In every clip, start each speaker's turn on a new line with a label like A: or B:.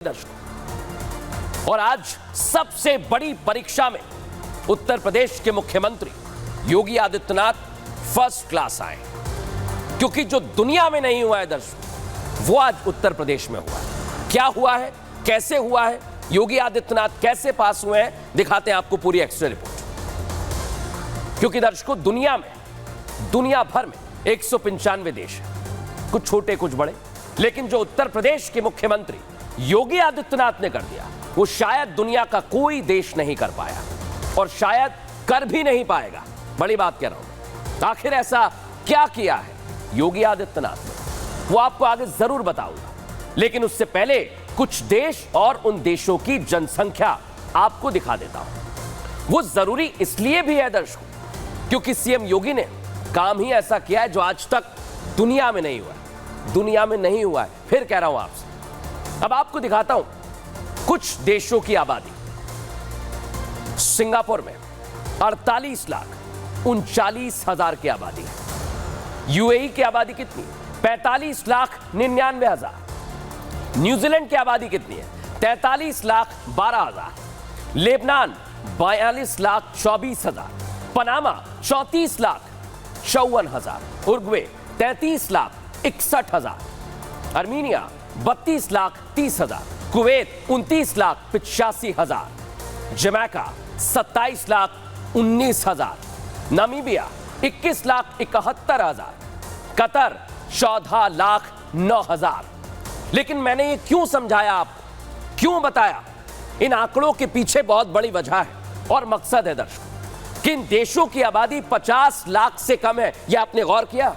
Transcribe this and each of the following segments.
A: दर्शकों, और आज सबसे बड़ी परीक्षा में उत्तर प्रदेश के मुख्यमंत्री योगी आदित्यनाथ फर्स्ट क्लास आए, क्योंकि जो दुनिया में नहीं हुआ है दर्शकों, वो आज उत्तर प्रदेश में हुआ है। क्या हुआ है, कैसे हुआ है, योगी आदित्यनाथ कैसे पास हुए हैं, दिखाते हैं आपको पूरी एक्स्ट्रा रिपोर्ट। क्योंकि दर्शकों, दुनिया भर में 195 देश है, कुछ छोटे कुछ बड़े, लेकिन जो उत्तर प्रदेश के मुख्यमंत्री योगी आदित्यनाथ ने कर दिया, वो शायद दुनिया का कोई देश नहीं कर पाया और शायद कर भी नहीं पाएगा। बड़ी बात कह रहा हूं। आखिर ऐसा क्या किया है योगी आदित्यनाथ ने, वो आपको आगे जरूर बताऊंगा, लेकिन उससे पहले कुछ देश और उन देशों की जनसंख्या आपको दिखा देता हूं। वो जरूरी इसलिए भी है दर्शकों, क्योंकि सीएम योगी ने काम ही ऐसा किया है जो आज तक दुनिया में नहीं हुआ है। दुनिया में नहीं हुआ है, फिर कह रहा हूं आपसे। अब आपको दिखाता हूं कुछ देशों की आबादी। सिंगापुर में 48,39,000 की आबादी है। यूएई की आबादी कितनी? 45,99,000। न्यूजीलैंड की आबादी कितनी है? 43,12,000। Lebanon 42,24,000। Panama 34,54,000। Uruguay 33,61,000। Armenia 32,30,000। Kuwait 29,85,000। Jamaica 27,19,000। Namibia 21,71,000। Qatar 14,09,000। लेकिन मैंने ये क्यों समझाया आपको, क्यों बताया? इन आंकड़ों के पीछे बहुत बड़ी वजह है और मकसद है दर्शकों, कि इन देशों की आबादी 50 लाख से कम है। यह आपने गौर किया?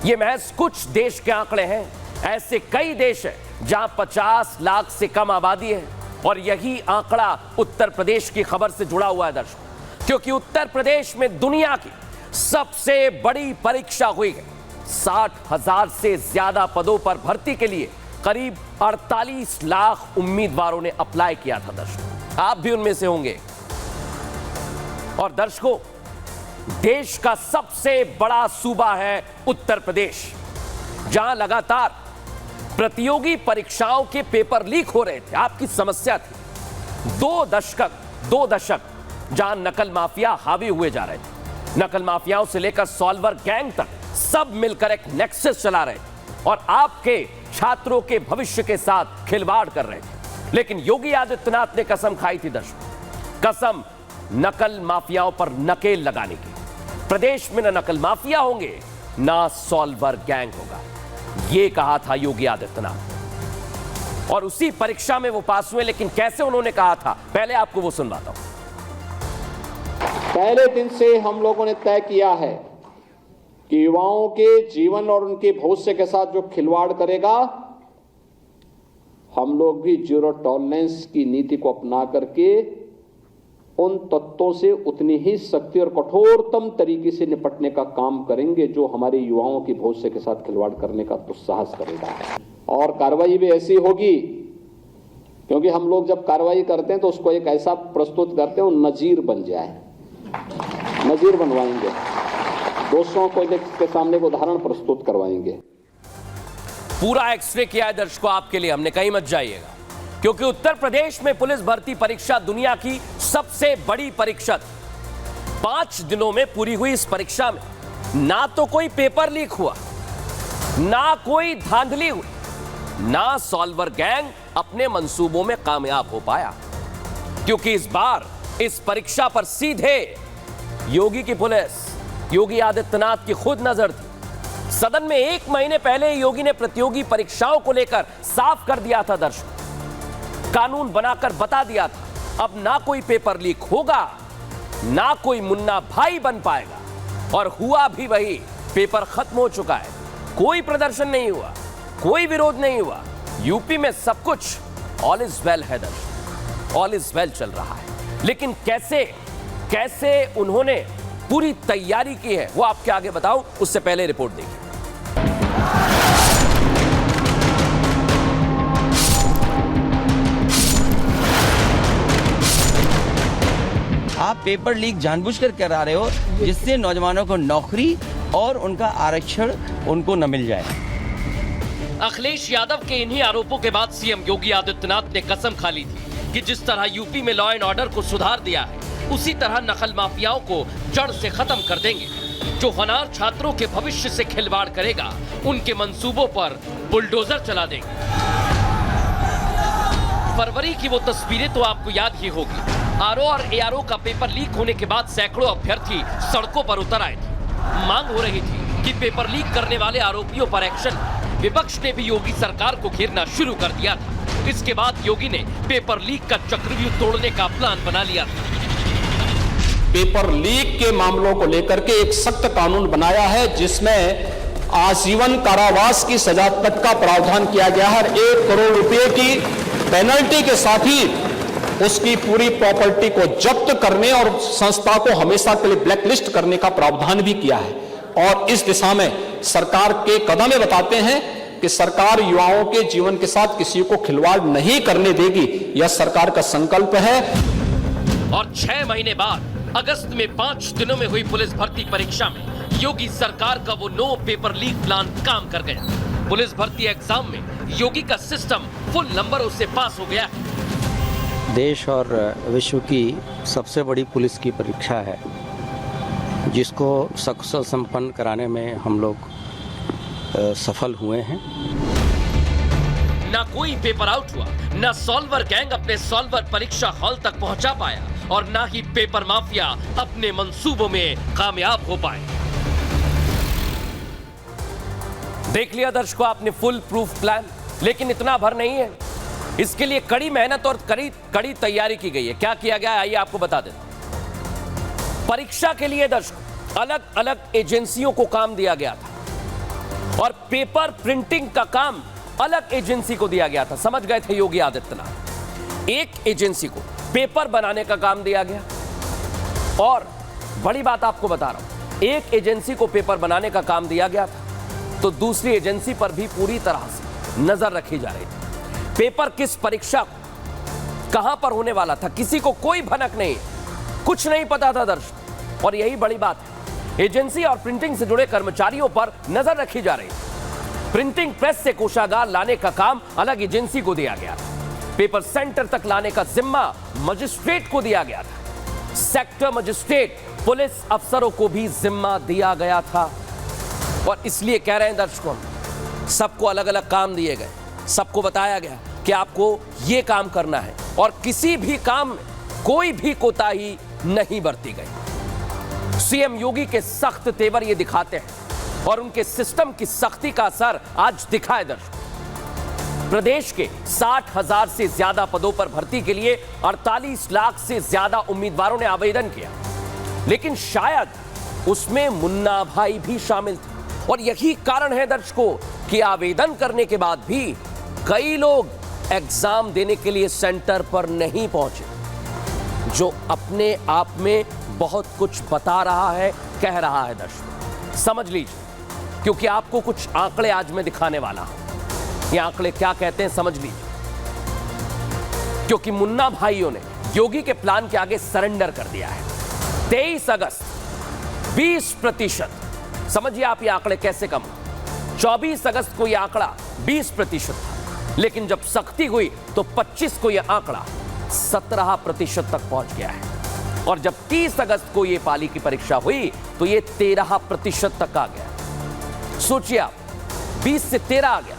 A: ये महज कुछ देश के आंकड़े हैं। ऐसे कई देश हैं जहां 50 लाख से कम आबादी है, और यही आंकड़ा उत्तर प्रदेश की खबर से जुड़ा हुआ है दर्शकों, क्योंकि उत्तर प्रदेश में दुनिया की सबसे बड़ी परीक्षा हुई है। 60,000 से ज्यादा पदों पर भर्ती के लिए करीब 48 लाख उम्मीदवारों ने अप्लाई किया था दर्शकों, आप भी उनमें से होंगे। और दर्शकों, देश का सबसे बड़ा सूबा है उत्तर प्रदेश, जहां लगातार प्रतियोगी परीक्षाओं के पेपर लीक हो रहे थे। आपकी समस्या थी 2 दशक जहां नकल माफिया हावी हुए जा रहे थे। नकल माफियाओं से लेकर सॉल्वर गैंग तक सब मिलकर एक नेक्सस चला रहे थे और आपके छात्रों के भविष्य के साथ खिलवाड़ कर रहे थे। लेकिन योगी आदित्यनाथ ने कसम खाई थी दर्शकों, कसम नकल माफियाओं पर नकेल लगाने की। प्रदेश में न नकल माफिया होंगे, ना सॉल्वर गैंग होगा, ये कहा था योगी आदित्यनाथ। और उसी परीक्षा में वो पास हुए। लेकिन कैसे उन्होंने कहा था, पहले आपको वो सुनवाता हूं।
B: पहले दिन से हम लोगों ने तय किया है कि युवाओं के जीवन और उनके भविष्य के साथ जो खिलवाड़ करेगा, हम लोग भी जीरो टॉलरेंस की नीति को अपना करके उन तत्वों से उतनी ही सख्ती और कठोरतम तरीके से निपटने का काम करेंगे जो हमारे युवाओं की भविष्य के साथ खिलवाड़ करने का दुस्साहस करेगा। और कार्रवाई भी ऐसी होगी, क्योंकि हम लोग जब कार्रवाई करते हैं तो उसको एक ऐसा प्रस्तुत करते हैं वो नजीर बन जाए, नजीर बनवाएंगे, दोषों को के सामने एक उदाहरण प्रस्तुत करवाएंगे।
A: पूरा एक्सरे किया है दर्शकों आपके लिए हमने, कहीं मत जाइएगा, क्योंकि उत्तर प्रदेश में पुलिस भर्ती परीक्षा दुनिया की सबसे बड़ी परीक्षा थी। 5 दिनों में पूरी हुई इस परीक्षा में ना तो कोई पेपर लीक हुआ, ना कोई धांधली हुई, ना सॉल्वर गैंग अपने मंसूबों में कामयाब हो पाया, क्योंकि इस बार इस परीक्षा पर सीधे योगी की पुलिस, योगी आदित्यनाथ की खुद नजर थी। सदन में 1 महीने पहले योगी ने प्रतियोगी परीक्षाओं को लेकर साफ कर दिया था दर्शकों, कानून बनाकर बता दिया था, अब ना कोई पेपर लीक होगा, ना कोई मुन्ना भाई बन पाएगा। और हुआ भी वही, पेपर खत्म हो चुका है, कोई प्रदर्शन नहीं हुआ, कोई विरोध नहीं हुआ। यूपी में सब कुछ ऑल इज वेल है दर्शकों, ऑल इज वेल चल रहा है। लेकिन कैसे उन्होंने पूरी तैयारी की है, वो आपके आगे बताऊं, उससे पहले रिपोर्ट देखिए।
C: आप पेपर लीक जानबूझकर करा रहे हो, जिससे नौजवानों को नौकरी और उनका आरक्षण उनको न मिल जाए।
A: अखिलेश यादव के इन्हीं आरोपों के बाद सीएम योगी आदित्यनाथ ने कसम खा ली थी कि जिस तरह यूपी में लॉ एंड ऑर्डर को सुधार दिया है, उसी तरह नकल माफियाओं को जड़ से खत्म कर देंगे। जो होनहार छात्रों के भविष्य से खिलवाड़ करेगा, उनके मंसूबों पर बुलडोजर चला देंगे। फरवरी की वो तस्वीरें तो आपको याद ही होगी। आरओ और एआरओ का पेपर लीक होने के बाद सैकड़ों अभ्यर्थी सड़कों पर उतर आए थे। मांग हो रही थी कि पेपर लीक करने वाले आरोपियों पर एक्शन। विपक्ष ने भी योगी सरकार को घेरना शुरू कर दिया था। इसके बाद योगी ने पेपर लीक का चक्रव्यूह तोड़ने का प्लान बना लिया था।
B: पेपर लीक के मामलों को लेकर के एक सख्त कानून बनाया है, जिसमें आजीवन कारावास की सजा तक का प्रावधान किया गया है। 1 करोड़ रुपए की पेनल्टी के साथ ही उसकी पूरी प्रॉपर्टी को जब्त करने और संस्था को हमेशा के लिए ब्लैकलिस्ट करने का प्रावधान भी किया है। और इस दिशा में सरकार के कदम ये बताते हैं कि सरकार युवाओं के जीवन के साथ किसी को खिलवाड़ नहीं करने देगी। यह सरकार का संकल्प है।
A: और 6 महीने बाद अगस्त में 5 दिनों में हुई पुलिस भर्ती परीक्षा में योगी सरकार का वो नो पेपर लीक प्लान काम कर गया। पुलिस भर्ती एग्जाम में योगी का सिस्टम फुल नंबरों से पास हो गया है।
D: देश और विश्व की सबसे बड़ी पुलिस की परीक्षा है, जिसको सकुशल संपन्न कराने में हम लोग सफल हुए हैं।
A: ना कोई पेपर आउट हुआ, ना सॉल्वर गैंग अपने सॉल्वर परीक्षा हॉल तक पहुंचा पाया और ना ही पेपर माफिया अपने मंसूबों में कामयाब हो पाए। देख लिया दर्शकों आपने फुल प्रूफ प्लान, लेकिन इतना भर नहीं है। इसके लिए कड़ी मेहनत और कड़ी तैयारी की गई है। क्या किया गया है आइए आपको बता दें। परीक्षा के लिए दर्शकों अलग अलग एजेंसियों को काम दिया गया था और पेपर प्रिंटिंग का काम अलग एजेंसी को दिया गया था। समझ गए थे योगी आदित्यनाथ। एक एजेंसी को पेपर बनाने का काम दिया गया और बड़ी बात आपको बता रहा हूं, एक एजेंसी को पेपर बनाने का काम दिया गया था तो दूसरी एजेंसी पर भी पूरी तरह से नजर रखी जा रही थी। पेपर किस परीक्षा कहां पर होने वाला था, किसी को कोई भनक नहीं, कुछ नहीं पता था दर्शक। और यही बड़ी बात है, एजेंसी और प्रिंटिंग से जुड़े कर्मचारियों पर नजर रखी जा रही थी। प्रिंटिंग प्रेस से कोषागार लाने का काम अलग एजेंसी को दिया गया था। पेपर सेंटर तक लाने का जिम्मा मजिस्ट्रेट को दिया गया था। सेक्टर मजिस्ट्रेट पुलिस अफसरों को भी जिम्मा दिया गया था। और इसलिए कह रहे हैं दर्शकों, सबको अलग अलग काम दिए गए, सबको बताया गया कि आपको यह काम करना है और किसी भी काम में कोई भी कोताही नहीं बरती गई। सीएम योगी के सख्त तेवर ये दिखाते हैं और उनके सिस्टम की सख्ती का असर आज दिखा है दर्शकों। प्रदेश के 60,000 से ज्यादा पदों पर भर्ती के लिए 48 लाख से ज्यादा उम्मीदवारों ने आवेदन किया, लेकिन शायद उसमें मुन्ना भाई भी शामिल थे। और यही कारण है दर्शकों कि आवेदन करने के बाद भी कई लोग एग्जाम देने के लिए सेंटर पर नहीं पहुंचे, जो अपने आप में बहुत कुछ बता रहा है, कह रहा है दर्शकों। समझ लीजिए, क्योंकि आपको कुछ आंकड़े आज मैं दिखाने वाला हूं। ये आंकड़े क्या कहते हैं समझ लीजिए। क्योंकि मुन्ना भाइयों ने योगी के प्लान के आगे सरेंडर कर दिया है। 23 अगस्त 20%, समझिए आप ये आंकड़े कैसे कम। 24 अगस्त को यह आंकड़ा 20% था, लेकिन जब सख्ती हुई तो 25 को यह आंकड़ा 17% तक पहुंच गया है। और जब 30 अगस्त को यह पाली की परीक्षा हुई तो यह 13% तक आ गया। सोचिए आप, 20 से 13 आ गया।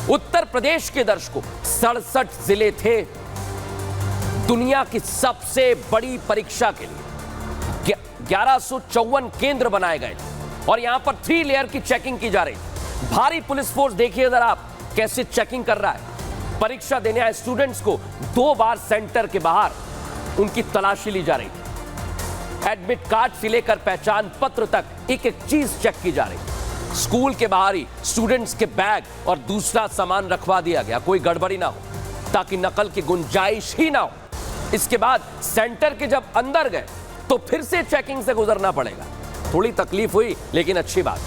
A: उत्तर प्रदेश के दर्शकों 67 जिले थे दुनिया की सबसे बड़ी परीक्षा के लिए। 1154 केंद्र बनाए गए थे और यहां पर 3 लेयर की चेकिंग की जा रही थी। भारी पुलिस फोर्स देखिए अगर आप कैसे चेकिंग कर रहा है। परीक्षा देने आए स्टूडेंट्स को 2 बार सेंटर के बाहर उनकी तलाशी ली जा रही थी। एडमिट कार्ड से लेकर पहचान पत्र तक एक एक चीज चेक की जा रही थी। स्कूल के बाहर ही स्टूडेंट्स के बैग और दूसरा सामान रखवा दिया गया, कोई गड़बड़ी ना हो, ताकि नकल की गुंजाइश ही ना हो। इसके बाद सेंटर के जब अंदर गए तो फिर से चेकिंग से गुजरना पड़ेगा। थोड़ी तकलीफ हुई, लेकिन अच्छी बात।